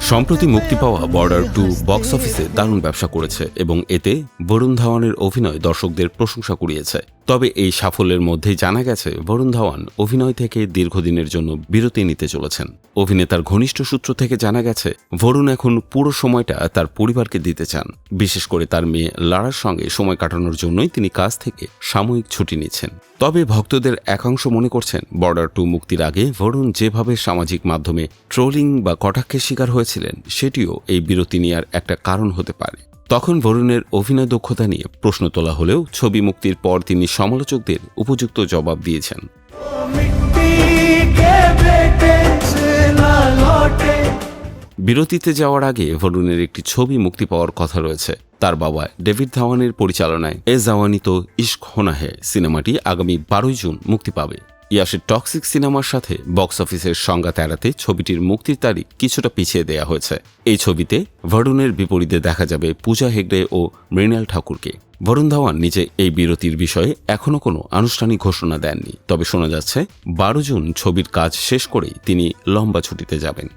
সম্প্রতি মুক্তি পাওয়া বর্ডার 2 বক্স অফিসে দারুণ ব্যবসা করেছে এবং এতে বরুণ ধাওয়ানের অভিনয় দর্শকদের প্রশংসা কুড়িয়েছে। তবে এই সাফল্যের মধ্যেই জানা গেছে বরুণ ধাওয়ান অভিনয় থেকে দীর্ঘদিনের জন্য বিরতি নিতে চলেছেন। অভিনেতার ঘনিষ্ঠ সূত্র থেকে জানা গেছে বরুণ এখন পুরো সময়টা তার পরিবারকে দিতে চান। বিশেষ করে তার মেয়ে লারার সঙ্গে সময় কাটানোর জন্যই তিনি কাজ থেকে সাময়িক ছুটি নিচ্ছেন। তবে ভক্তদের একাংশ মনে করছেন বর্ডার 2 মুক্তির আগে বরুণ যেভাবে সামাজিক মাধ্যমে ট্রোলিং বা কটাক্ষের শিকার হয়েছিলেন সেটিও এই বিরতি নেওয়ার একটা কারণ হতে পারে। তখন বরুণের অভিনয় দক্ষতা নিয়ে প্রশ্ন তোলা হলেও ছবি মুক্তির পর তিনি সমালোচকদের উপযুক্ত জবাব দিয়েছেন। বিরতিতে যাওয়ার আগে বরুণের একটি ছবি মুক্তি পাওয়ার কথা রয়েছে। তার বাবা ডেভিড ধাওয়ানের পরিচালনায় এ জাওয়ানি তো ইশক হোনা হে সিনেমাটি আগামী 12 জুন মুক্তি পাবে। ইয়াসের টক্সিক সিনেমার সাথে বক্স অফিসের সংঘাত এড়াতে ছবিটির মুক্তির তারিখ কিছুটা পিছিয়ে দেয়া হয়েছে। এই ছবিতে বরুণের বিপরীতে দেখা যাবে পূজা হেগড়ে ও মৃণাল ঠাকুরকে। বরুণ ধাওয়ান নিজে এই বিরতির বিষয়ে এখনও কোনো আনুষ্ঠানিক ঘোষণা দেননি, তবে শোনা যাচ্ছে 12 জুন ছবির কাজ শেষ করেই তিনি লম্বা ছুটিতে যাবেন।